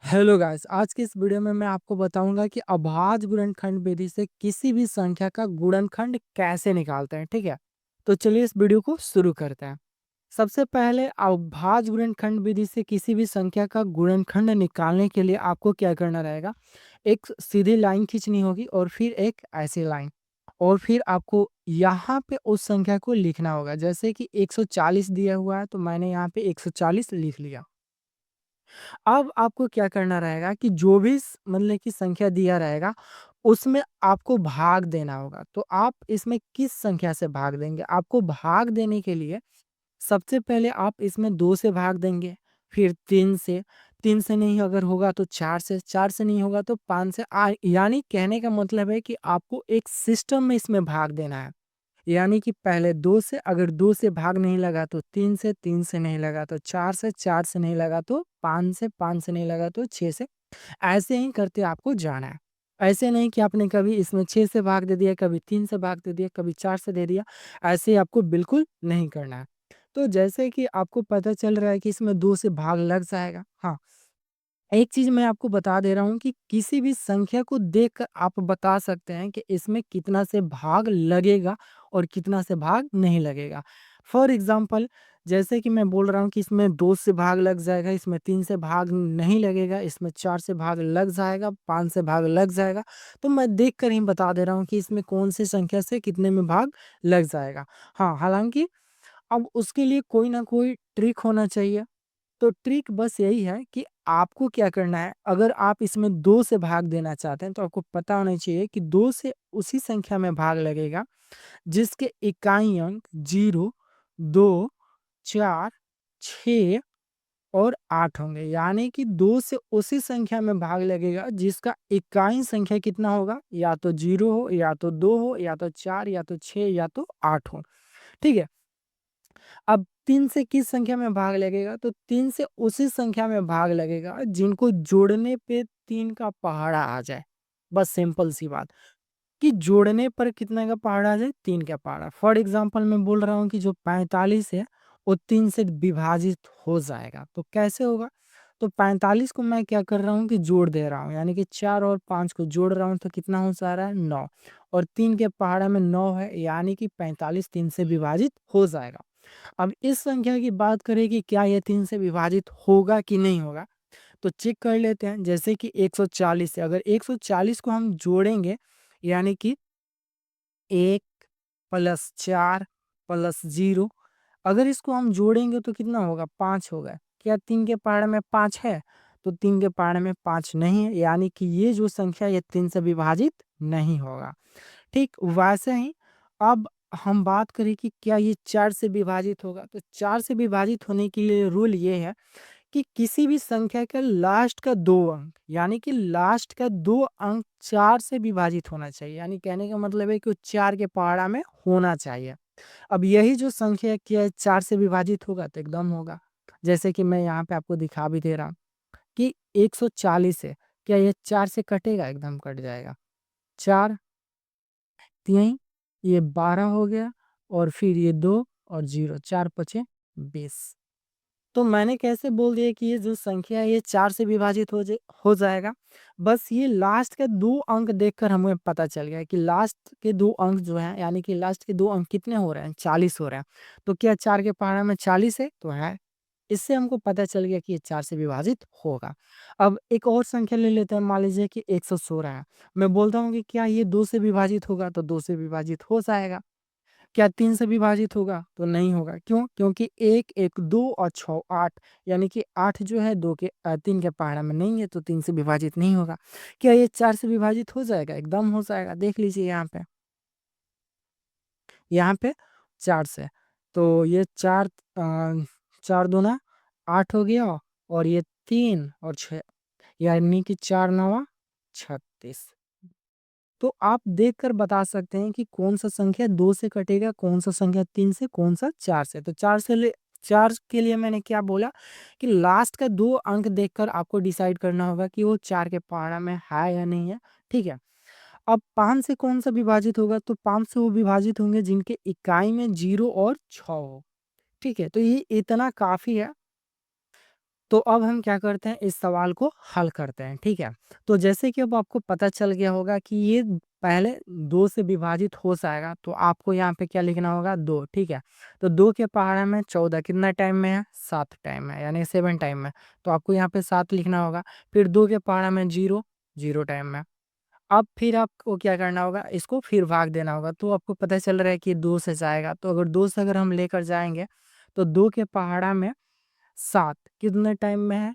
Hello guys, आज की इस वीडियो में मैं आपको बताऊंगा कि अभाज्य गुणनखंड विधि से किसी भी संख्या का गुणनखंड कैसे निकालते हैं। ठीक है, तो चलिए इस वीडियो को शुरू करते हैं। सबसे पहले अभाज्य गुणनखंड विधि से किसी भी संख्या का गुणनखंड निकालने के लिए आपको क्या करना रहेगा। एक सीधी लाइन खींचनी होगी और फिर एक ऐसी लाइन, और फिर आपको यहाँ पे उस संख्या को लिखना होगा। जैसे कि 140 दिया हुआ है तो मैंने यहाँ पे 140 लिख लिया। अब आपको क्या करना रहेगा कि जो भी मतलब कि संख्या दिया रहेगा उसमें आपको भाग देना होगा। तो आप इसमें किस संख्या से भाग देंगे? आपको भाग देने के लिए सबसे पहले आप इसमें 2 से भाग देंगे, फिर 3 से, 3 से नहीं अगर होगा तो 4 से, 4 से नहीं होगा तो 5 से। यानी कहने का मतलब है कि आपको एक सिस्टम में इसमें भाग देना है। यानी कि पहले 2 से, अगर 2 से भाग नहीं लगा तो 3 से, 3 से नहीं लगा तो 4 से, 4 से नहीं लगा तो 5 से, 5 से नहीं लगा तो 6 से। ऐसे ही करते आपको जाना है। ऐसे नहीं कि आपने कभी इसमें 6 से भाग दे दिया, कभी 3 से भाग दे दिया, कभी 4 से दे दिया। ऐसे आपको बिल्कुल नहीं करना है। तो जैसे कि आपको पता चल रहा है कि इसमें 2 से भाग लग जाएगा। हाँ, एक चीज़ मैं आपको बता दे रहा हूँ कि किसी भी संख्या को देखकर आप बता सकते हैं कि इसमें कितना से भाग लगेगा और कितना से भाग नहीं लगेगा। फॉर एग्ज़ाम्पल, जैसे कि मैं बोल रहा हूँ कि इसमें 2 से भाग लग जाएगा, इसमें 3 से भाग नहीं लगेगा, इसमें 4 से भाग लग जाएगा, 5 से भाग लग जाएगा। तो मैं देखकर ही बता दे रहा हूँ कि इसमें कौन-सी संख्या से कितने में भाग लग जाएगा। हाँ, हालाँकि अब उसके लिए कोई ना कोई ट्रिक होना चाहिए। तो ट्रिक बस यही है कि आपको क्या करना है, अगर आप इसमें 2 से भाग देना चाहते हैं तो आपको पता होना चाहिए कि 2 से उसी संख्या में भाग लगेगा जिसके इकाई अंक 0, 2, 4, 6 और 8 होंगे। यानी कि 2 से उसी संख्या में भाग लगेगा जिसका इकाई संख्या कितना होगा, या तो 0 हो, या तो 2 हो, या तो 4, या तो 6, या तो 8 हो। ठीक है? अब 3 से किस संख्या में भाग लगेगा? तो 3 से उसी संख्या में भाग लगेगा जिनको जोड़ने पे 3 का पहाड़ा आ जाए। बस सिंपल सी बात कि जोड़ने पर कितने का पहाड़ा आ जाए? 3 का पहाड़ा। फॉर एग्ज़ाम्पल मैं बोल रहा हूँ कि जो 45 है वो 3 से विभाजित हो जाएगा। तो कैसे होगा? तो 45 को मैं क्या कर रहा हूँ कि जोड़ दे रहा हूँ, यानी कि 4 और 5 को जोड़ रहा हूँ तो कितना हो जा रहा है? 9, और 3 के पहाड़ा में 9 है, यानी कि 45 3 से विभाजित हो जाएगा। अब इस संख्या की बात करें कि क्या ये 3 से विभाजित होगा कि नहीं होगा, तो चेक कर लेते हैं। जैसे कि 140 से अगर 140 को हम जोड़ेंगे, यानी कि 1 प्लस 4 प्लस 0, अगर इसको हम जोड़ेंगे तो कितना होगा? 5 होगा। क्या 3 के पहाड़े में 5 है? तो 3 के पहाड़े में 5 नहीं है, यानी कि ये जो संख्या ये 3 से विभाजित नहीं होगा। ठीक वैसे ही अब हम बात करें कि क्या ये 4 से विभाजित होगा? तो 4 से विभाजित होने के लिए रूल ये है कि किसी भी संख्या का लास्ट का 2 अंक, यानी कि लास्ट का 2 अंक 4 से विभाजित होना चाहिए। यानी कहने का मतलब है कि वो 4 के पहाड़ा में होना चाहिए। अब यही जो संख्या है क्या 4 से विभाजित होगा? तो एकदम होगा। जैसे कि मैं यहाँ पे आपको दिखा भी दे रहा हूँ कि 140 है, क्या ये 4 से कटेगा? एकदम कट जाएगा। 4 3, ये 12 हो गया, और फिर ये 2 और 0, 4 पचे 20। तो मैंने कैसे बोल दिया कि ये जो संख्या है ये 4 से विभाजित हो जाएगा। बस ये लास्ट के 2 अंक देखकर हमें पता चल गया कि लास्ट के 2 अंक जो हैं, यानी कि लास्ट के 2 अंक कितने हो रहे हैं? 40 हो रहे हैं। तो क्या 4 के पहाड़ा में 40 है? तो है। इससे हमको पता चल गया कि ये 4 से विभाजित होगा। अब एक और संख्या ले लेते हैं, मान लीजिए कि 116 है। मैं बोलता हूँ कि क्या ये 2 से विभाजित होगा? तो 2 से विभाजित हो जाएगा। क्या 3 से विभाजित होगा? तो नहीं होगा। क्यों? क्योंकि 1, 1, 2 और 6, 8, यानी कि 8 जो है 3 के पहाड़ा में नहीं है, तो 3 से विभाजित नहीं होगा। क्या ये 4 से विभाजित हो जाएगा? एकदम हो जाएगा। देख लीजिए यहाँ पे 4 से। तो ये 4 दूना 8 हो गया, और ये 3 और 6, यानी कि 4 नवा 36। तो आप देखकर बता सकते हैं कि कौन-सा संख्या 2 से कटेगा, कौन-सा संख्या 3 से, कौन-सा 4 से। तो 4 के लिए मैंने क्या बोला कि लास्ट का 2 अंक देखकर आपको डिसाइड करना होगा कि वो 4 के पहाड़ा में है या नहीं है, ठीक है? अब 5 से कौन-सा विभाजित होगा? तो 5 से वो विभाजित होंगे जिनके इकाई में 0 और 6 हो, ठीक है? तो ये इतना काफ़ी है। तो अब हम क्या करते हैं, इस सवाल को हल करते हैं, ठीक है। तो जैसे कि अब आपको पता चल गया होगा कि ये पहले 2 से विभाजित हो जाएगा, तो आपको यहाँ पे क्या लिखना होगा, 2, ठीक है। तो 2 के पहाड़ा में 14 कितना टाइम में है, 7 टाइम में, यानी 7 टाइम में। तो आपको यहाँ पे 7 लिखना होगा। फिर 2 के पहाड़ा में 0, 0 टाइम में। अब फिर आपको क्या करना होगा, इसको फिर भाग देना होगा। तो आपको पता चल रहा है कि 2 से जाएगा, तो अगर 2 से अगर हम लेकर जाएंगे, तो 2 के पहाड़ा में 7 कितने टाइम में है,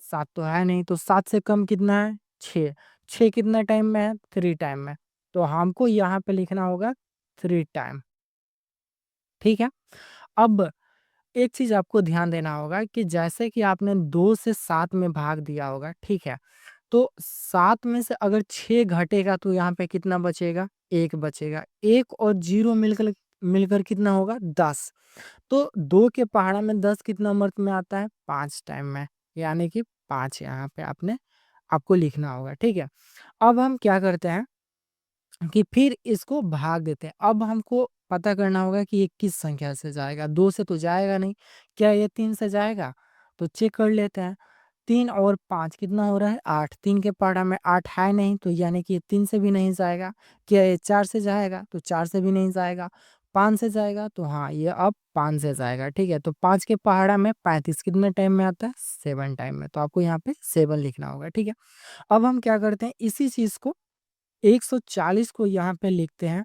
7 तो है नहीं, तो 7 से कम कितना है, 6, 6 कितना टाइम में है, 3 टाइम में। तो हमको यहाँ पे लिखना होगा 3 टाइम, ठीक है। अब एक चीज आपको ध्यान देना होगा कि जैसे कि आपने 2 से 7 में भाग दिया होगा, ठीक है। तो 7 में से अगर 6 घटेगा तो यहाँ पे कितना बचेगा, 1 बचेगा। 1 और 0 मिलकर मिलकर कितना होगा, 10। तो 2 के पहाड़ा में 10 कितना नंबर में आता है, 5 टाइम में, यानी कि 5 यहाँ पे आपको लिखना होगा, ठीक है। अब हम क्या करते हैं कि फिर इसको भाग देते हैं। अब हमको पता करना होगा कि ये किस संख्या से जाएगा, 2 से तो जाएगा नहीं। क्या ये 3 से जाएगा? तो चेक कर लेते हैं। 3 और 5 कितना हो रहा है, 8। 3 के पहाड़ा में 8 है नहीं, तो यानी कि ये 3 से भी नहीं जाएगा। क्या ये 4 से जाएगा? तो 4 से भी नहीं जाएगा। 5 से जाएगा? तो हाँ, ये अब 5 से जाएगा, ठीक है। तो 5 के पहाड़ा में 35 कितने टाइम में आता है, 7 टाइम में। तो आपको यहाँ पे 7 लिखना होगा, ठीक है। अब हम क्या करते हैं, इसी चीज को 140 को यहाँ पे लिखते हैं।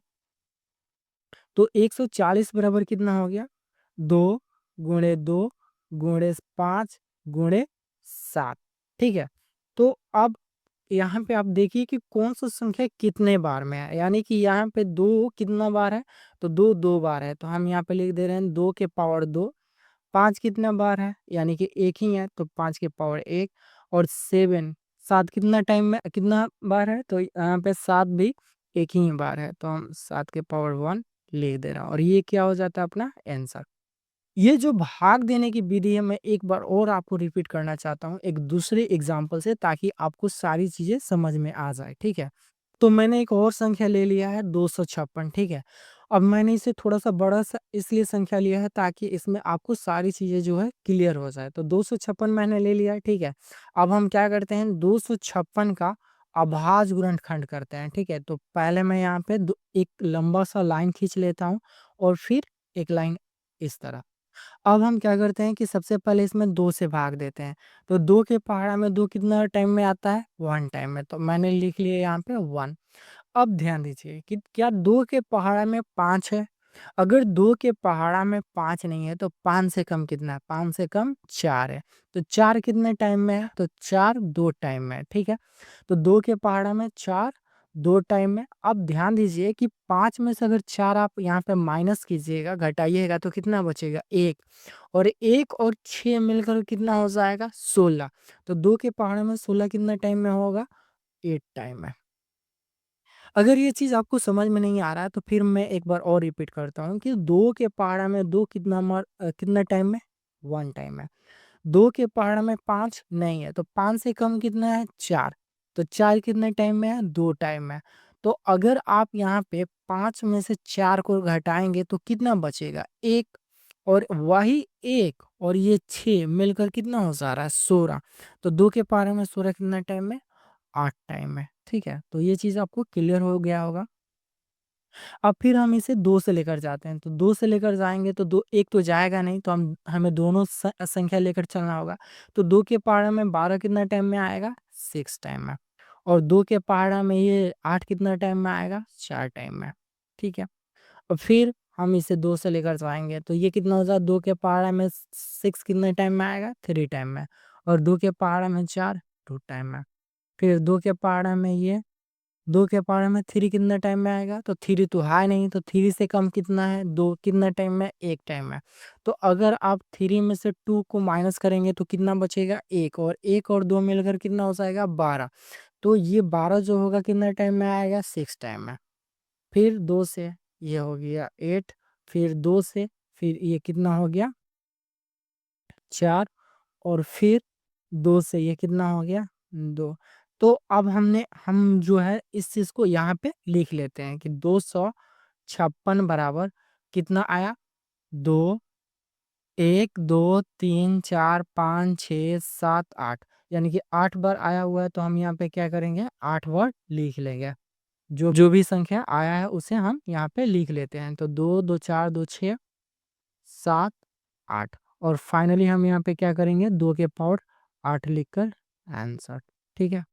तो 140 बराबर कितना हो गया, 2 गुणे 2 गुणे 5 गुणे 7, ठीक है। तो अब यहाँ पे आप देखिए कि कौन सा संख्या कितने बार में है, यानी कि यहाँ पे 2 कितना बार है, तो 2 2 बार है, तो हम यहाँ पे लिख दे रहे हैं 2 के पावर 2। 5 कितना बार है, यानी कि एक ही है, तो 5 के पावर 1। और 7, 7 कितना टाइम में कितना बार है, तो यहाँ पे 7 भी एक ही बार है, तो हम 7 के पावर 1 लिख दे रहा हूँ। और ये क्या हो जाता है, अपना आंसर। ये जो भाग देने की विधि है, मैं एक बार और आपको रिपीट करना चाहता हूँ एक दूसरे एग्जाम्पल से, ताकि आपको सारी चीजें समझ में आ जाए, ठीक है। तो मैंने एक और संख्या ले लिया है 256, ठीक है। अब मैंने इसे थोड़ा सा बड़ा सा इसलिए संख्या लिया है ताकि इसमें आपको सारी चीजें जो है क्लियर हो जाए। तो 256 मैंने ले लिया है, ठीक है। अब हम क्या करते हैं, 256 का अभाज्य गुणनखंड करते हैं, ठीक है। तो पहले मैं यहाँ पे एक लंबा सा लाइन खींच लेता हूँ, और फिर एक लाइन इस तरह। अब हम क्या करते हैं कि सबसे पहले इसमें 2 से भाग देते हैं। तो 2 के पहाड़ा में 2 कितना टाइम में आता है, 1 टाइम में, तो मैंने लिख लिया यहाँ पे 1। अब ध्यान दीजिए कि क्या 2 के पहाड़ा में 5 है? अगर 2 के पहाड़ा में 5 नहीं है, तो 5 से कम कितना है, 5 से कम 4 है। तो 4 कितने टाइम में है, तो 4 2 टाइम में है, ठीक है। तो 2 के पहाड़ा में 4 2 टाइम में। अब ध्यान दीजिए कि 5 में से अगर 4 आप यहाँ पे माइनस कीजिएगा, घटाइएगा, तो कितना बचेगा, 1। और 1 और 6 मिलकर कितना हो जाएगा, 16। तो 2 के पहाड़े में 16 कितना टाइम में होगा, 8 टाइम में। अगर ये चीज़ आपको समझ में नहीं आ रहा है, तो फिर मैं एक बार और रिपीट करता हूँ कि 2 के पहाड़ा में 2 कितना टाइम में, 1 टाइम में। 2 के पहाड़ा में 5 नहीं है, तो 5 से कम कितना है, 4। तो 4 कितने टाइम में है, 2 टाइम में। तो अगर आप यहाँ पे 5 में से 4 को घटाएँगे, तो कितना बचेगा, 1। और वही 1 और ये 6 मिलकर कितना हो जा रहा है, 16। तो 2 के पहाड़े में 16 कितना टाइम में, 8 टाइम में, ठीक है। तो ये चीज़ आपको क्लियर हो गया होगा। अब फिर हम इसे 2 से लेकर जाते हैं, तो 2 से लेकर जाएँगे तो 2 एक तो जाएगा नहीं, तो हमें दोनों संख्या लेकर चलना होगा। तो 2 के पहाड़ा में 12 कितना टाइम में आएगा, 6 टाइम में। और 2 के पहाड़ा में ये 8 कितना टाइम में आएगा, 4 टाइम में, ठीक है। और फिर हम इसे 2 से लेकर जाएँगे, तो ये कितना हो जाएगा, 2 के पहाड़ा में 6 कितने टाइम में आएगा, 3 टाइम में। और 2 के पहाड़ा में 4 2 टाइम में। फिर 2 के पहाड़ा में ये 2 के पावर में 3 कितना टाइम में आएगा, तो 3 तो है नहीं, तो 3 से कम कितना है, 2 कितना टाइम में, 1 टाइम में। तो अगर आप 3 में से 2 को माइनस करेंगे, तो कितना बचेगा, 1। और 1 और 2 मिलकर कितना हो जाएगा, 12। तो ये 12 जो होगा कितना टाइम में आएगा, 6 टाइम में। फिर 2 से ये हो गया 8, फिर 2 से फिर ये कितना हो गया, 4। और फिर 2 से ये कितना हो गया, 2। तो अब हम जो है इस चीज़ को यहाँ पे लिख लेते हैं कि 256 बराबर कितना आया, 2 1 2 3 4 5 6 7 8, यानी कि 8 बार आया हुआ है, तो हम यहाँ पे क्या करेंगे, 8 बार लिख लेंगे। जो जो भी संख्या आया है उसे हम यहाँ पे लिख लेते हैं। तो 2 2 4 2 6 7 8, और फाइनली हम यहाँ पे क्या करेंगे, 2 के पावर 8 लिखकर आंसर। ठीक है।